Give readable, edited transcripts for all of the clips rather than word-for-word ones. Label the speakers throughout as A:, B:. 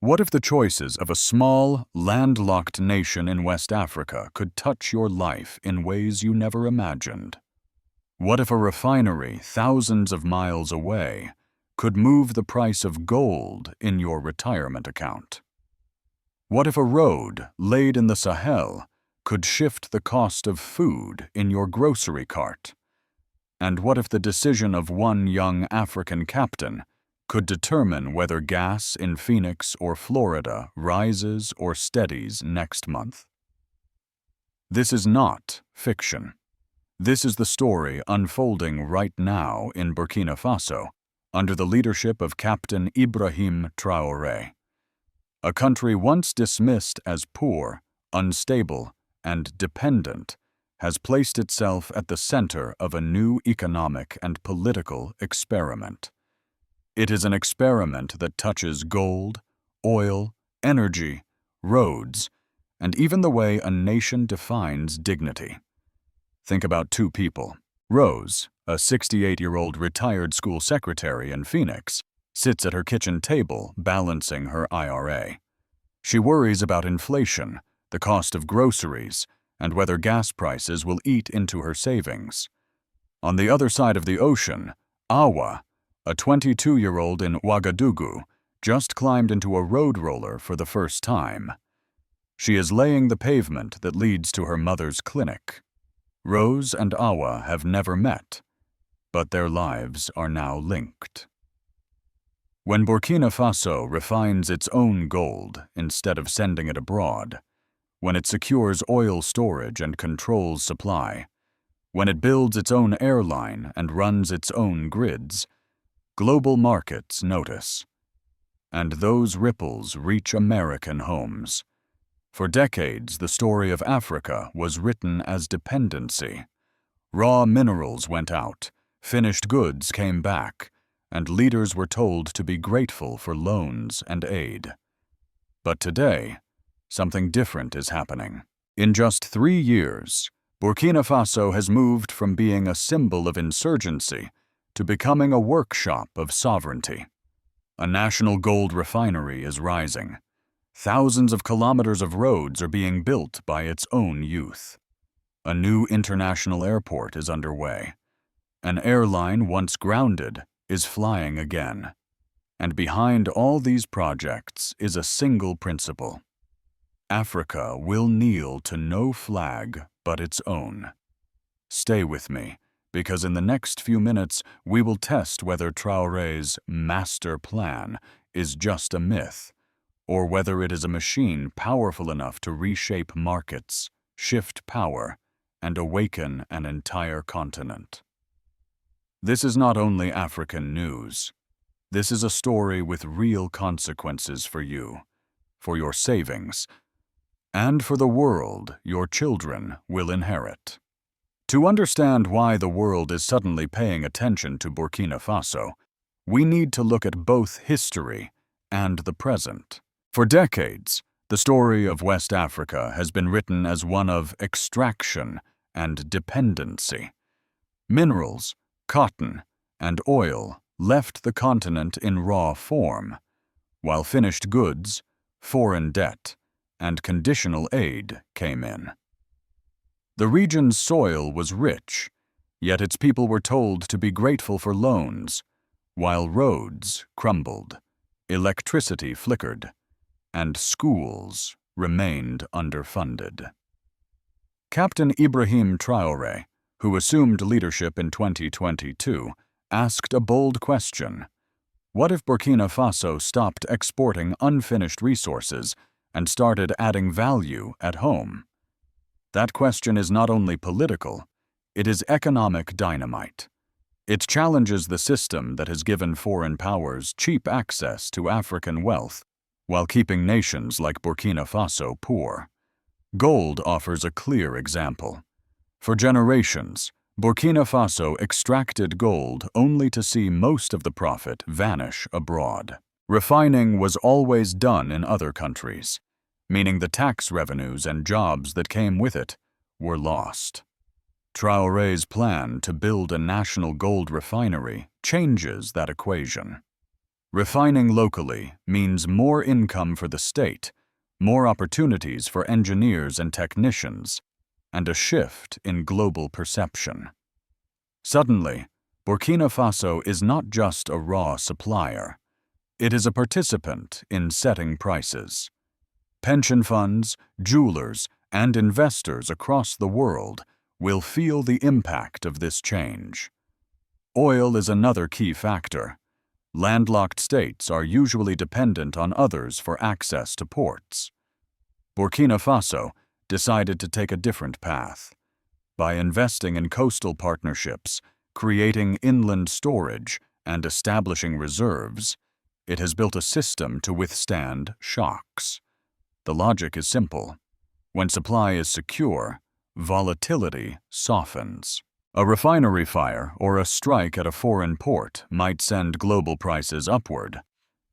A: What if the choices of a small, landlocked nation in West Africa could touch your life in ways you never imagined? What if a refinery thousands of miles away could move the price of gold in your retirement account? What if a road laid in the Sahel could shift the cost of food in your grocery cart? And what if the decision of one young African captain could determine whether gas in Phoenix or Florida rises or steadies next month? This is not fiction. This is the story unfolding right now in Burkina Faso under the leadership of Captain Ibrahim Traoré. A country once dismissed as poor, unstable, and dependent has placed itself at the center of a new economic and political experiment. It is an experiment that touches gold, oil, energy, roads, and even the way a nation defines dignity. Think about two people. Rose, a 68-year-old retired school secretary in Phoenix, sits at her kitchen table balancing her IRA. She worries about inflation, the cost of groceries, and whether gas prices will eat into her savings. On the other side of the ocean, Awa, a 22-year-old in Ouagadougou, just climbed into a road roller for the first time. She is laying the pavement that leads to her mother's clinic. Rose and Awa have never met, but their lives are now linked. When Burkina Faso refines its own gold instead of sending it abroad, when it secures oil storage and controls supply, when it builds its own airline and runs its own grids, global markets notice. And those ripples reach American homes. For decades, the story of Africa was written as dependency. Raw minerals went out, finished goods came back, and leaders were told to be grateful for loans and aid. But today, something different is happening. In just 3 years, Burkina Faso has moved from being a symbol of insurgency to becoming a workshop of sovereignty. A national gold refinery is rising. Thousands of kilometers of roads are being built by its own youth. A new international airport is underway. An airline once grounded is flying again. And behind all these projects is a single principle. Africa will kneel to no flag but its own. Stay with me, because in the next few minutes we will test whether Traoré's master plan is just a myth, or whether it is a machine powerful enough to reshape markets, shift power, and awaken an entire continent. This is not only African news. This is a story with real consequences for you, for your savings, and for the world your children will inherit. To understand why the world is suddenly paying attention to Burkina Faso, we need to look at both history and the present. For decades, the story of West Africa has been written as one of extraction and dependency. Minerals, cotton, and oil left the continent in raw form, while finished goods, foreign debt, and conditional aid came in. The region's soil was rich, yet its people were told to be grateful for loans, while roads crumbled, electricity flickered, and schools remained underfunded. Captain Ibrahim Traoré, who assumed leadership in 2022, asked a bold question. What if Burkina Faso stopped exporting unfinished resources and started adding value at home? That question is not only political, it is economic dynamite. It challenges the system that has given foreign powers cheap access to African wealth while keeping nations like Burkina Faso poor. Gold offers a clear example. For generations, Burkina Faso extracted gold only to see most of the profit vanish abroad. Refining was always done in other countries, meaning the tax revenues and jobs that came with it were lost. Traoré's plan to build a national gold refinery changes that equation. Refining locally means more income for the state, more opportunities for engineers and technicians, and a shift in global perception. Suddenly, Burkina Faso is not just a raw supplier. It is a participant in setting prices. Pension funds, jewelers, and investors across the world will feel the impact of this change. Oil is another key factor. Landlocked states are usually dependent on others for access to ports. Burkina Faso decided to take a different path. By investing in coastal partnerships, creating inland storage, and establishing reserves, it has built a system to withstand shocks. The logic is simple. When supply is secure, volatility softens. A refinery fire or a strike at a foreign port might send global prices upward,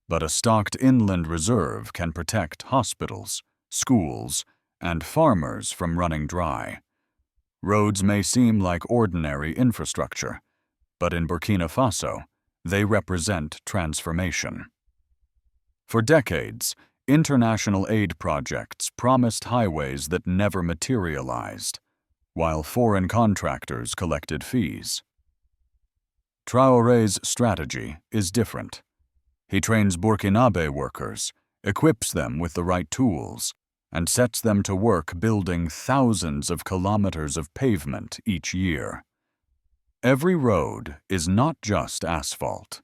A: but a stocked inland reserve can protect hospitals, schools, and farmers from running dry. Roads may seem like ordinary infrastructure, but in Burkina Faso, they represent transformation. For decades, international aid projects promised highways that never materialized, while foreign contractors collected fees. Traoré's strategy is different. He trains Burkinabè workers, equips them with the right tools, and sets them to work building thousands of kilometers of pavement each year. Every road is not just asphalt.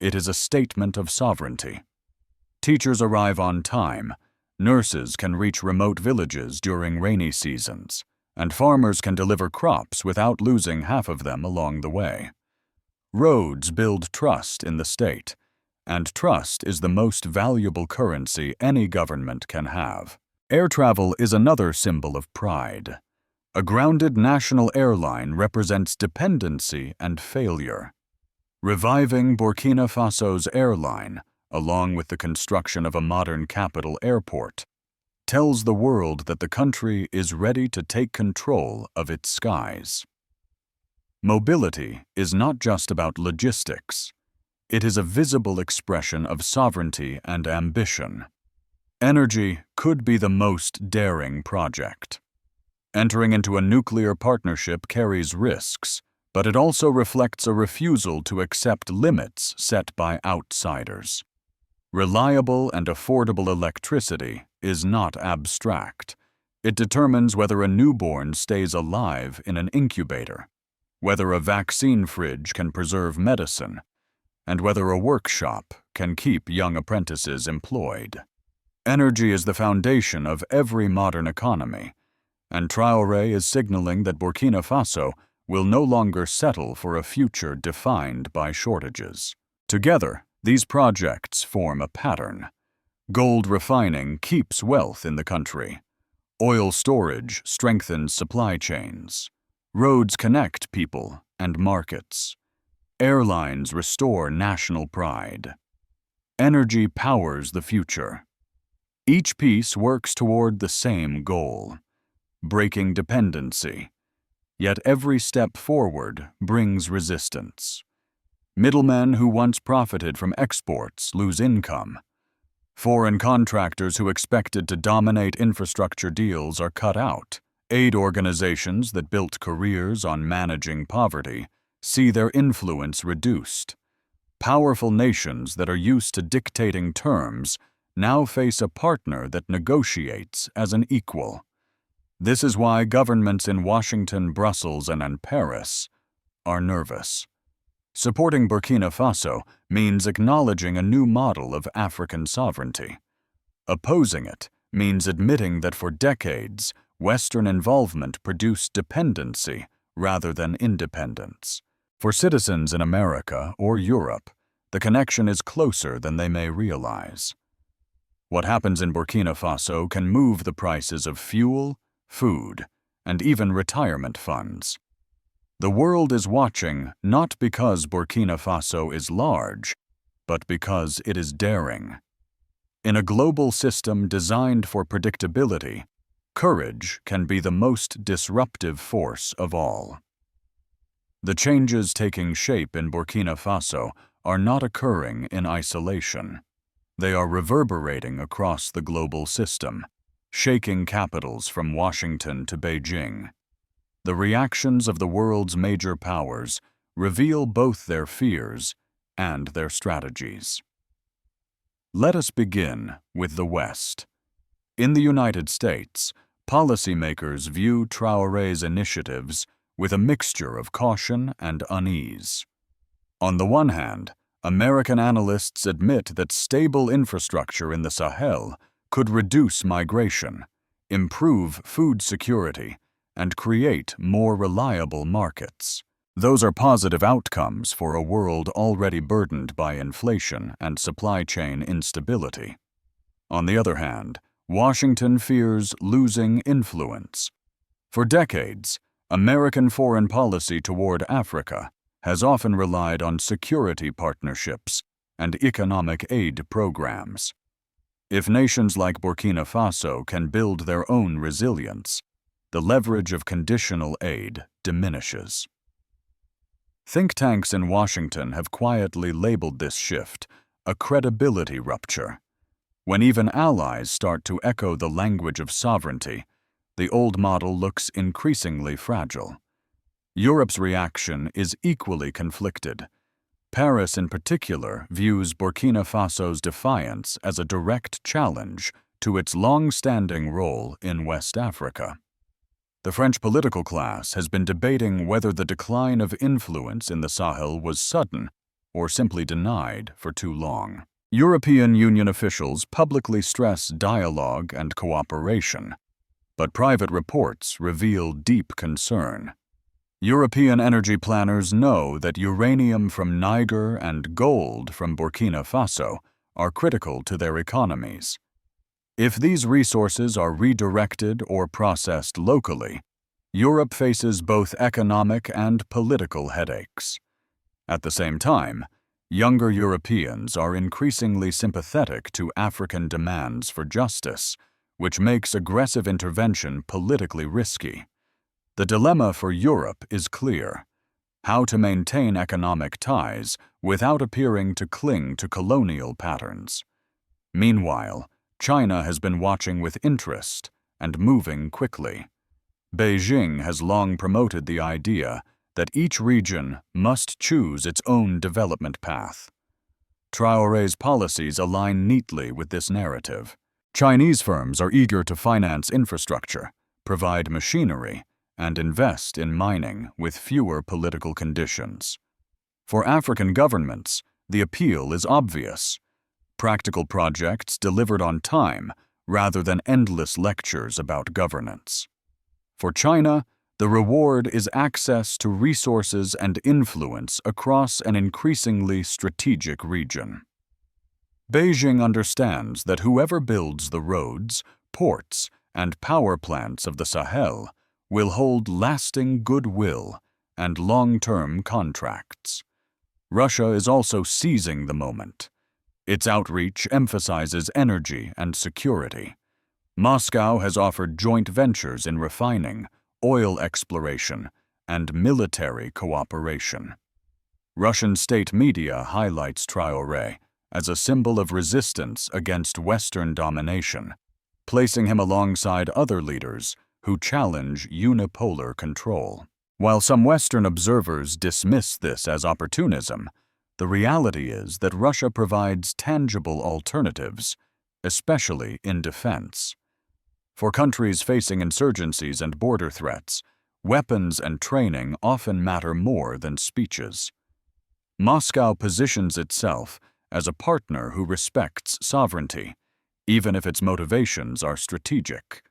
A: It is a statement of sovereignty. Teachers arrive on time, nurses can reach remote villages during rainy seasons, and farmers can deliver crops without losing half of them along the way. Roads build trust in the state, and trust is the most valuable currency any government can have. Air travel is another symbol of pride. A grounded national airline represents dependency and failure. Reviving Burkina Faso's airline, along with the construction of a modern capital airport, tells the world that the country is ready to take control of its skies. Mobility is not just about logistics. It is a visible expression of sovereignty and ambition. Energy could be the most daring project. Entering into a nuclear partnership carries risks, but it also reflects a refusal to accept limits set by outsiders. Reliable and affordable electricity is not abstract. It determines whether a newborn stays alive in an incubator, whether a vaccine fridge can preserve medicine, and whether a workshop can keep young apprentices employed. Energy is the foundation of every modern economy, and Traoré is signaling that Burkina Faso will no longer settle for a future defined by shortages. Together, these projects form a pattern. Gold refining keeps wealth in the country. Oil storage strengthens supply chains. Roads connect people and markets. Airlines restore national pride. Energy powers the future. Each piece works toward the same goal: breaking dependency. Yet every step forward brings resistance. Middlemen who once profited from exports lose income. Foreign contractors who expected to dominate infrastructure deals are cut out. Aid organizations that built careers on managing poverty see their influence reduced. Powerful nations that are used to dictating terms now face a partner that negotiates as an equal. This is why governments in Washington, Brussels, and Paris are nervous. Supporting Burkina Faso means acknowledging a new model of African sovereignty. Opposing it means admitting that for decades, Western involvement produced dependency rather than independence. For citizens in America or Europe, the connection is closer than they may realize. What happens in Burkina Faso can move the prices of fuel, food, and even retirement funds. The world is watching not because Burkina Faso is large, but because it is daring. In a global system designed for predictability, courage can be the most disruptive force of all. The changes taking shape in Burkina Faso are not occurring in isolation. They are reverberating across the global system, shaking capitals from Washington to Beijing. The reactions of the world's major powers reveal both their fears and their strategies. Let us begin with the West. In the United States, policymakers view Traoré's initiatives with a mixture of caution and unease. On the one hand, American analysts admit that stable infrastructure in the Sahel could reduce migration, improve food security, and create more reliable markets. Those are positive outcomes for a world already burdened by inflation and supply chain instability. On the other hand, Washington fears losing influence. For decades, American foreign policy toward Africa has often relied on security partnerships and economic aid programs. If nations like Burkina Faso can build their own resilience, the leverage of conditional aid diminishes. Think tanks in Washington have quietly labeled this shift a credibility rupture. When even allies start to echo the language of sovereignty, the old model looks increasingly fragile. Europe's reaction is equally conflicted. Paris, in particular, views Burkina Faso's defiance as a direct challenge to its long-standing role in West Africa. The French political class has been debating whether the decline of influence in the Sahel was sudden or simply denied for too long. European Union officials publicly stress dialogue and cooperation, but private reports reveal deep concern. European energy planners know that uranium from Niger and gold from Burkina Faso are critical to their economies. If these resources are redirected or processed locally, Europe faces both economic and political headaches. At the same time, younger Europeans are increasingly sympathetic to African demands for justice, which makes aggressive intervention politically risky. The dilemma for Europe is clear: how to maintain economic ties without appearing to cling to colonial patterns. Meanwhile, China has been watching with interest and moving quickly. Beijing has long promoted the idea that each region must choose its own development path. Traoré's policies align neatly with this narrative. Chinese firms are eager to finance infrastructure, provide machinery, and invest in mining with fewer political conditions. For African governments, the appeal is obvious: practical projects delivered on time rather than endless lectures about governance. For China, the reward is access to resources and influence across an increasingly strategic region. Beijing understands that whoever builds the roads, ports, and power plants of the Sahel will hold lasting goodwill and long-term contracts. Russia is also seizing the moment. Its outreach emphasizes energy and security. Moscow has offered joint ventures in refining, oil exploration, and military cooperation. Russian state media highlights Traoré as a symbol of resistance against Western domination, placing him alongside other leaders who challenge unipolar control. While some Western observers dismiss this as opportunism, the reality is that Russia provides tangible alternatives, especially in defense. For countries facing insurgencies and border threats, weapons and training often matter more than speeches. Moscow positions itself as a partner who respects sovereignty, even if its motivations are strategic.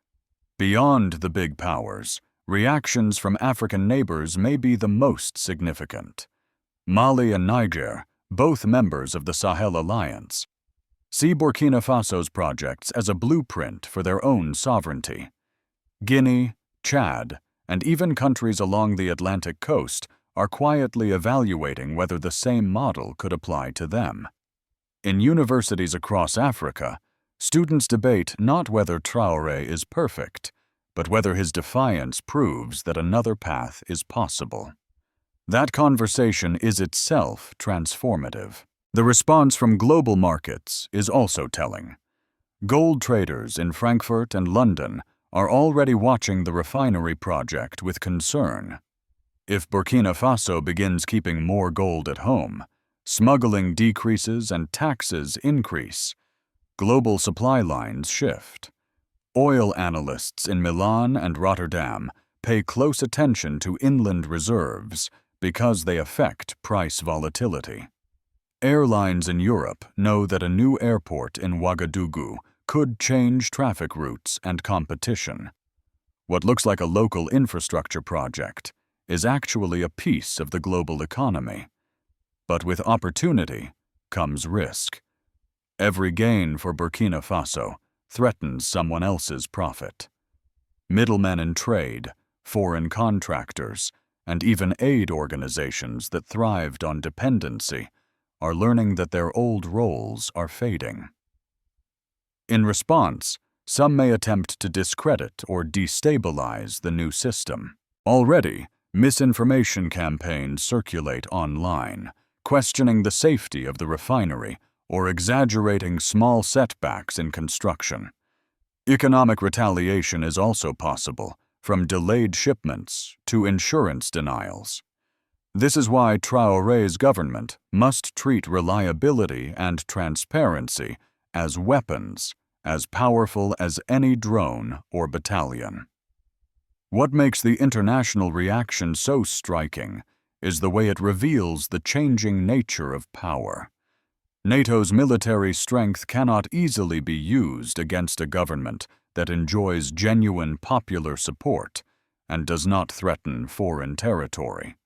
A: Beyond the big powers, reactions from African neighbors may be the most significant. Mali and Niger, both members of the Sahel Alliance, see Burkina Faso's projects as a blueprint for their own sovereignty. Guinea, Chad, and even countries along the Atlantic coast are quietly evaluating whether the same model could apply to them. In universities across Africa, students debate not whether Traoré is perfect, but whether his defiance proves that another path is possible. That conversation is itself transformative. The response from global markets is also telling. Gold traders in Frankfurt and London are already watching the refinery project with concern. If Burkina Faso begins keeping more gold at home, smuggling decreases and taxes increase. Global supply lines shift. Oil analysts in Milan and Rotterdam pay close attention to inland reserves because they affect price volatility. Airlines in Europe know that a new airport in Ouagadougou could change traffic routes and competition. What looks like a local infrastructure project is actually a piece of the global economy. But with opportunity comes risk. Every gain for Burkina Faso threatens someone else's profit. Middlemen in trade, foreign contractors, and even aid organizations that thrived on dependency are learning that their old roles are fading. In response, some may attempt to discredit or destabilize the new system. Already, misinformation campaigns circulate online, questioning the safety of the refinery or exaggerating small setbacks in construction. Economic retaliation is also possible, from delayed shipments to insurance denials. This is why Traoré's government must treat reliability and transparency as weapons as powerful as any drone or battalion. What makes the international reaction so striking is the way it reveals the changing nature of power. NATO's military strength cannot easily be used against a government that enjoys genuine popular support and does not threaten foreign territory.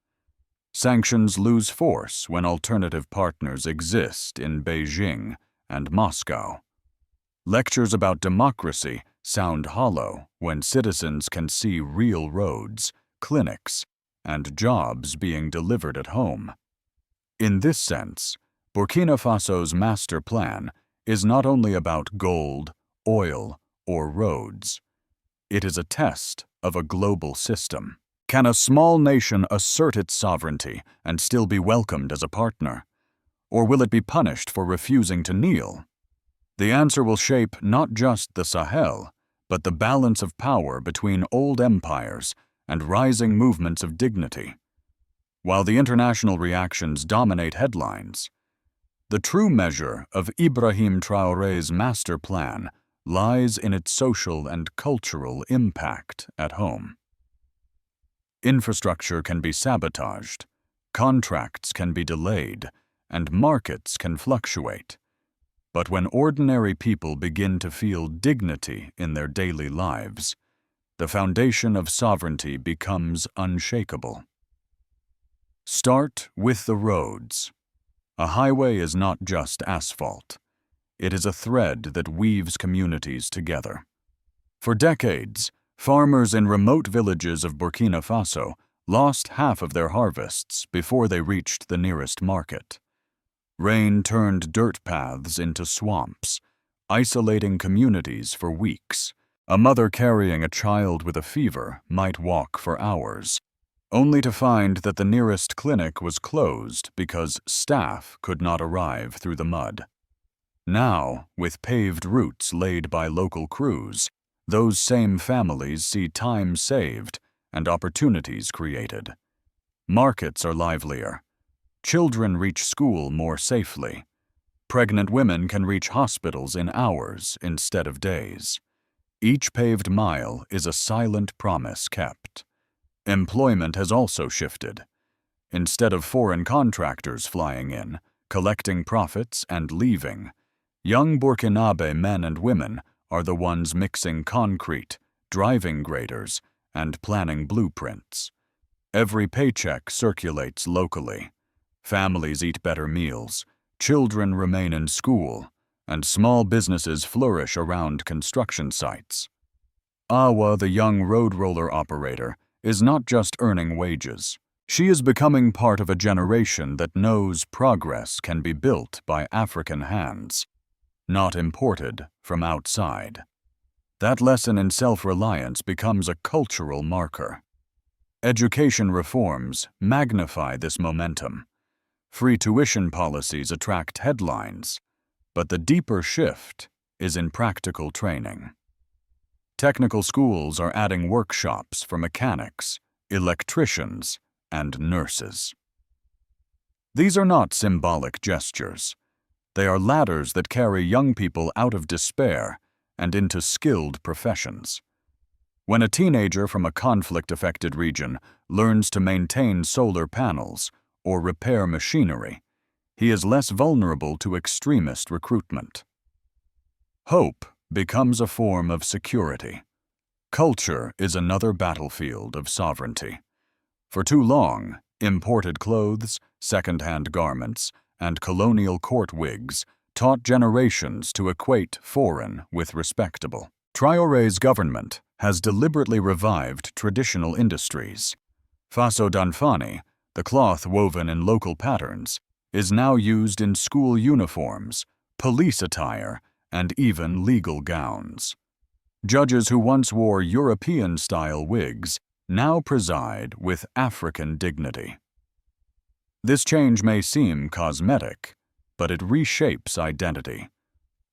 A: Sanctions lose force when alternative partners exist in Beijing and Moscow. Lectures about democracy sound hollow when citizens can see real roads, clinics, and jobs being delivered at home. In this sense, Burkina Faso's master plan is not only about gold, oil, or roads. It is a test of a global system. Can a small nation assert its sovereignty and still be welcomed as a partner? Or will it be punished for refusing to kneel? The answer will shape not just the Sahel, but the balance of power between old empires and rising movements of dignity. While the international reactions dominate headlines, the true measure of Ibrahim Traoré's master plan lies in its social and cultural impact at home. Infrastructure can be sabotaged, contracts can be delayed, and markets can fluctuate. But when ordinary people begin to feel dignity in their daily lives, the foundation of sovereignty becomes unshakable. Start with the roads. A highway is not just asphalt. It is a thread that weaves communities together. For decades, farmers in remote villages of Burkina Faso lost half of their harvests before they reached the nearest market. Rain turned dirt paths into swamps, isolating communities for weeks. A mother carrying a child with a fever might walk for hours, only to find that the nearest clinic was closed because staff could not arrive through the mud. Now, with paved routes laid by local crews, those same families see time saved and opportunities created. Markets are livelier. Children reach school more safely. Pregnant women can reach hospitals in hours instead of days. Each paved mile is a silent promise kept. Employment has also shifted. Instead of foreign contractors flying in, collecting profits and leaving, young Burkinabè men and women are the ones mixing concrete, driving graders, and planning blueprints. Every paycheck circulates locally. Families eat better meals, children remain in school, and small businesses flourish around construction sites. Awa, the young road roller operator, is not just earning wages. She is becoming part of a generation that knows progress can be built by African hands, not imported from outside. That lesson in self-reliance becomes a cultural marker. Education reforms magnify this momentum. Free tuition policies attract headlines, but the deeper shift is in practical training. Technical schools are adding workshops for mechanics, electricians, and nurses. These are not symbolic gestures. They are ladders that carry young people out of despair and into skilled professions. When a teenager from a conflict-affected region learns to maintain solar panels or repair machinery, he is less vulnerable to extremist recruitment. Hope becomes a form of security. Culture is another battlefield of sovereignty. For too long, imported clothes, second-hand garments, and colonial court wigs taught generations to equate foreign with respectable. Traoré's government has deliberately revived traditional industries. Faso Danfani, the cloth woven in local patterns, is now used in school uniforms, police attire, and even legal gowns. Judges who once wore European-style wigs now preside with African dignity. This change may seem cosmetic, but it reshapes identity.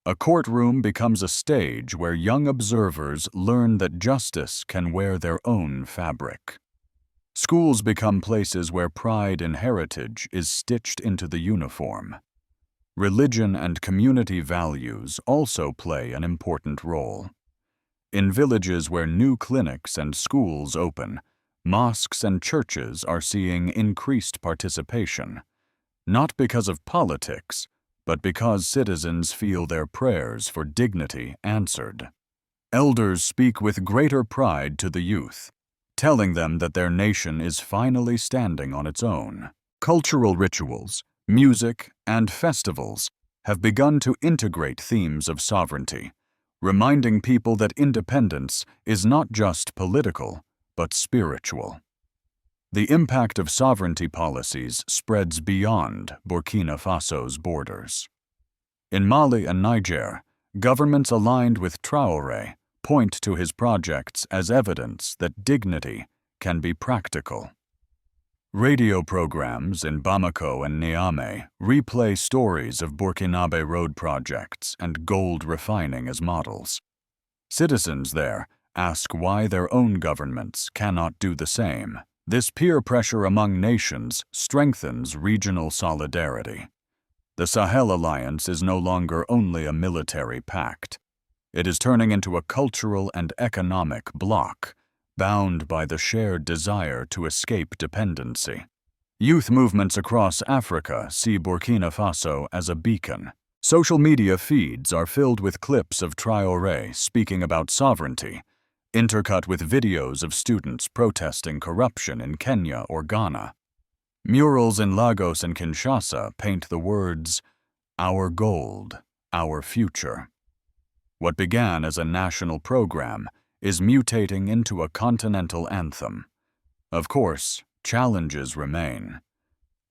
A: A courtroom becomes a stage where young observers learn that justice can wear their own fabric. Schools become places where pride in heritage is stitched into the uniform. Religion and community values also play an important role. In villages where new clinics and schools open, mosques and churches are seeing increased participation, not because of politics, but because citizens feel their prayers for dignity answered. Elders speak with greater pride to the youth, telling them that their nation is finally standing on its own. Cultural rituals, music, and festivals have begun to integrate themes of sovereignty, reminding people that independence is not just political, but spiritual. The impact of sovereignty policies spreads beyond Burkina Faso's borders. In Mali and Niger, governments aligned with Traore point to his projects as evidence that dignity can be practical. Radio programs in Bamako and Niamey replay stories of Burkinabè road projects and gold refining as models. Citizens there ask why their own governments cannot do the same. This peer pressure among nations strengthens regional solidarity. The Sahel alliance is no longer only a military pact. It is turning into a cultural and economic bloc, bound by the shared desire to escape dependency. Youth movements across Africa see Burkina Faso as a beacon. Social media feeds are filled with clips of Traoré speaking about sovereignty, intercut with videos of students protesting corruption in Kenya or Ghana. Murals in Lagos and Kinshasa paint the words, "Our gold, our future." What began as a national program is mutating into a continental anthem. Of course, challenges remain.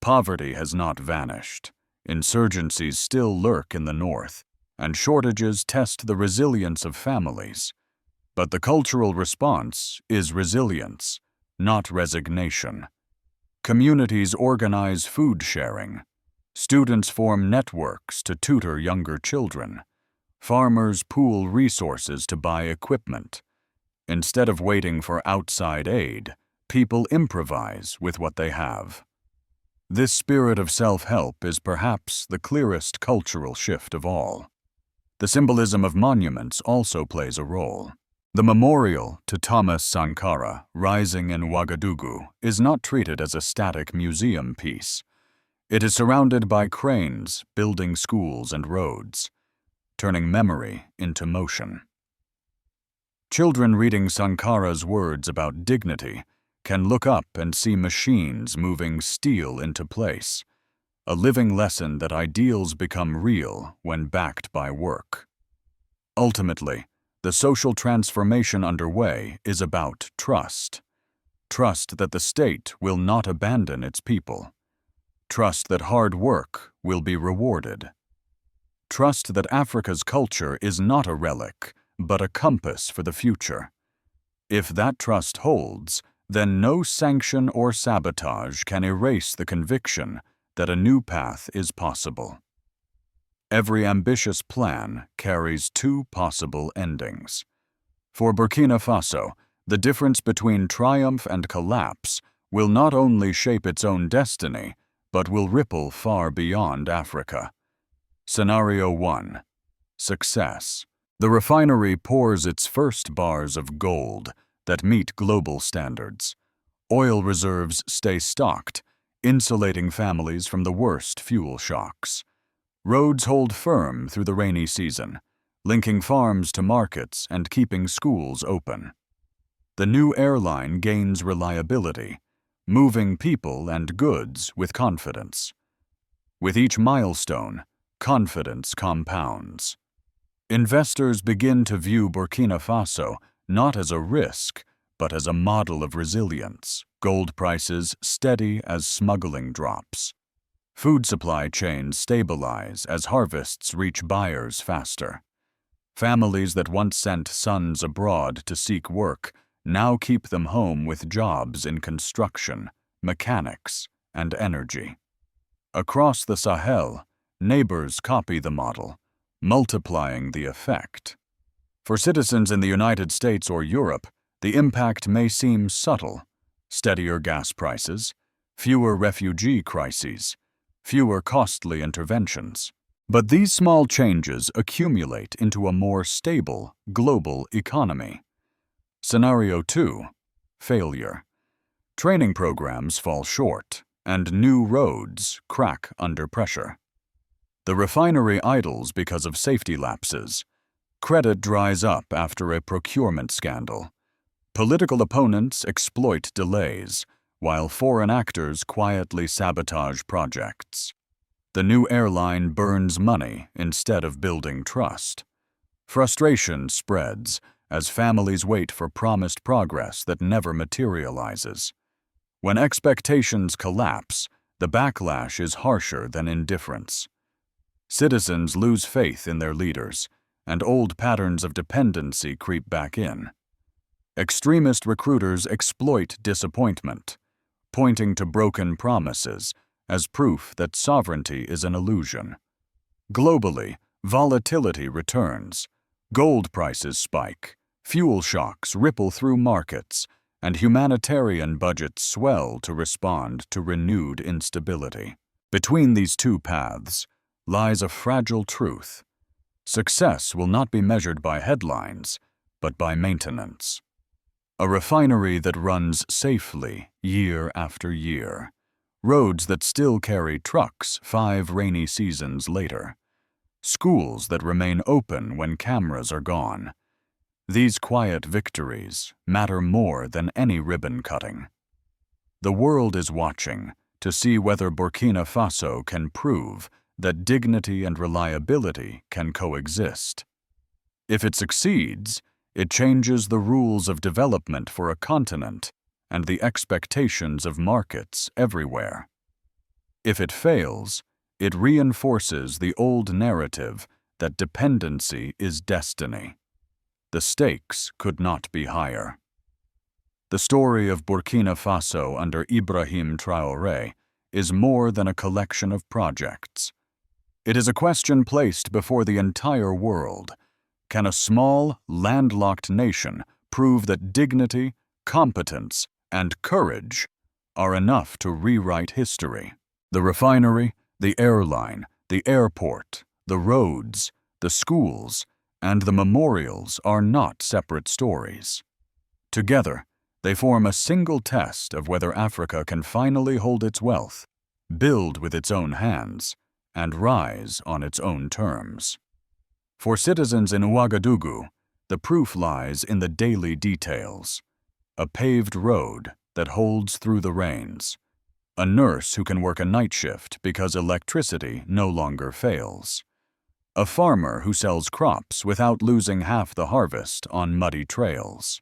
A: Poverty has not vanished. Insurgencies still lurk in the north, and shortages test the resilience of families. But the cultural response is resilience, not resignation. Communities organize food sharing. Students form networks to tutor younger children. Farmers pool resources to buy equipment. Instead of waiting for outside aid, people improvise with what they have. This spirit of self-help is perhaps the clearest cultural shift of all. The symbolism of monuments also plays a role. The memorial to Thomas Sankara, rising in Ouagadougou, is not treated as a static museum piece. It is surrounded by cranes building schools and roads, turning memory into motion. Children reading Sankara's words about dignity can look up and see machines moving steel into place, a living lesson that ideals become real when backed by work. Ultimately, the social transformation underway is about trust. Trust that the state will not abandon its people. Trust that hard work will be rewarded. Trust that Africa's culture is not a relic, but a compass for the future. If that trust holds, then no sanction or sabotage can erase the conviction that a new path is possible. Every ambitious plan carries two possible endings. For Burkina Faso, the difference between triumph and collapse will not only shape its own destiny, but will ripple far beyond Africa. Scenario 1. Success. The refinery pours its first bars of gold that meet global standards. Oil reserves stay stocked, insulating families from the worst fuel shocks. Roads hold firm through the rainy season, linking farms to markets and keeping schools open. The new airline gains reliability, moving people and goods with confidence. With each milestone, confidence compounds. Investors begin to view Burkina Faso not as a risk, but as a model of resilience, gold prices steady as smuggling drops. Food supply chains stabilize as harvests reach buyers faster. Families that once sent sons abroad to seek work now keep them home with jobs in construction, mechanics, and energy. Across the Sahel, neighbors copy the model, multiplying the effect. For citizens in the United States or Europe, the impact may seem subtle: steadier gas prices, fewer refugee crises, fewer costly interventions. But these small changes accumulate into a more stable, global economy. Scenario 2. Failure. Training programs fall short, and new roads crack under pressure. The refinery idles because of safety lapses. Credit dries up after a procurement scandal. Political opponents exploit delays, while foreign actors quietly sabotage projects. The new airline burns money instead of building trust. Frustration spreads as families wait for promised progress that never materializes. When expectations collapse, the backlash is harsher than indifference. Citizens lose faith in their leaders, and old patterns of dependency creep back in. Extremist recruiters exploit disappointment, pointing to broken promises as proof that sovereignty is an illusion. Globally, volatility returns. Gold prices spike, fuel shocks ripple through markets, and humanitarian budgets swell to respond to renewed instability. Between these two paths lies a fragile truth. Success will not be measured by headlines, but by maintenance. A refinery that runs safely year after year. Roads that still carry trucks 5 rainy seasons later. Schools that remain open when cameras are gone. These quiet victories matter more than any ribbon cutting. The world is watching to see whether Burkina Faso can prove that dignity and reliability can coexist. If it succeeds, it changes the rules of development for a continent and the expectations of markets everywhere. If it fails, it reinforces the old narrative that dependency is destiny. The stakes could not be higher. The story of Burkina Faso under Ibrahim Traoré is more than a collection of projects. It is a question placed before the entire world. Can a small, landlocked nation prove that dignity, competence, and courage are enough to rewrite history? The refinery, the airline, the airport, the roads, the schools, and the memorials are not separate stories. Together, they form a single test of whether Africa can finally hold its wealth, build with its own hands, and rise on its own terms. For citizens in Ouagadougou, the proof lies in the daily details. A paved road that holds through the rains. A nurse who can work a night shift because electricity no longer fails. A farmer who sells crops without losing half the harvest on muddy trails.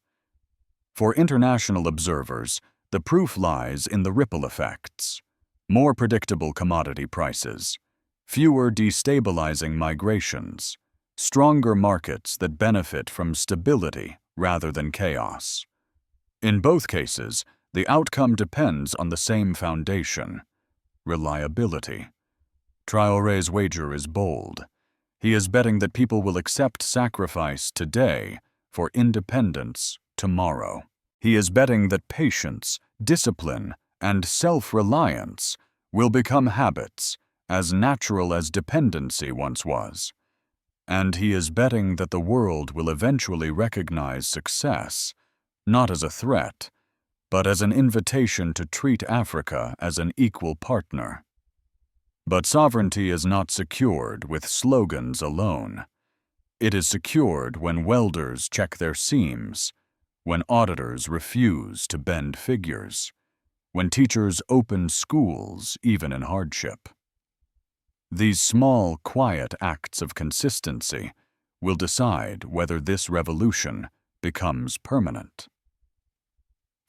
A: For international observers, the proof lies in the ripple effects. More predictable commodity prices, fewer destabilizing migrations, stronger markets that benefit from stability rather than chaos. In both cases, The outcome depends on the same foundation: reliability. Traoré's wager is bold. He is betting that people will accept sacrifice today for independence tomorrow. He is betting that patience, discipline, and self-reliance will become habits as natural as dependency once was. And he is betting that the world will eventually recognize success, not as a threat, but as an invitation to treat Africa as an equal partner. But sovereignty is not secured with slogans alone. It is secured when welders check their seams, when auditors refuse to bend figures, when teachers open schools even in hardship. These small, quiet acts of consistency will decide whether this revolution becomes permanent.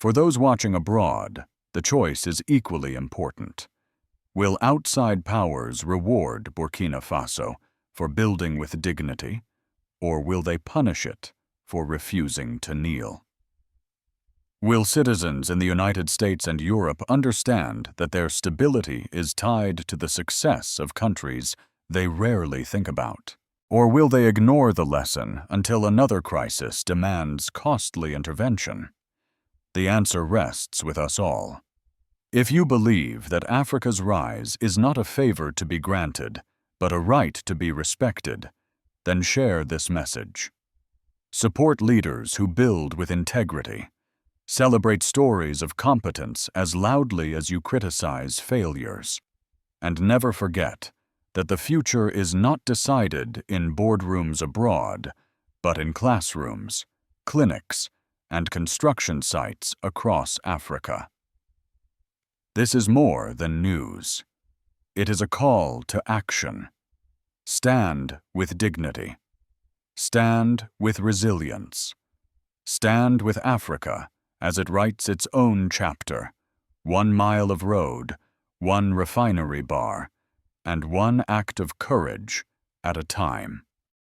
A: For those watching abroad, the choice is equally important. Will outside powers reward Burkina Faso for building with dignity, or will they punish it for refusing to kneel? Will citizens in the United States and Europe understand that their stability is tied to the success of countries they rarely think about? Or will they ignore the lesson until another crisis demands costly intervention? The answer rests with us all. If you believe that Africa's rise is not a favor to be granted, but a right to be respected, then share this message. Support leaders who build with integrity. Celebrate stories of competence as loudly as you criticize failures. And never forget that the future is not decided in boardrooms abroad, but in classrooms, clinics, and construction sites across Africa. This is more than news. It is a call to action. Stand with dignity. Stand with resilience. Stand with Africa as it writes its own chapter, 1 mile of road, 1 refinery bar, and 1 act of courage at a time.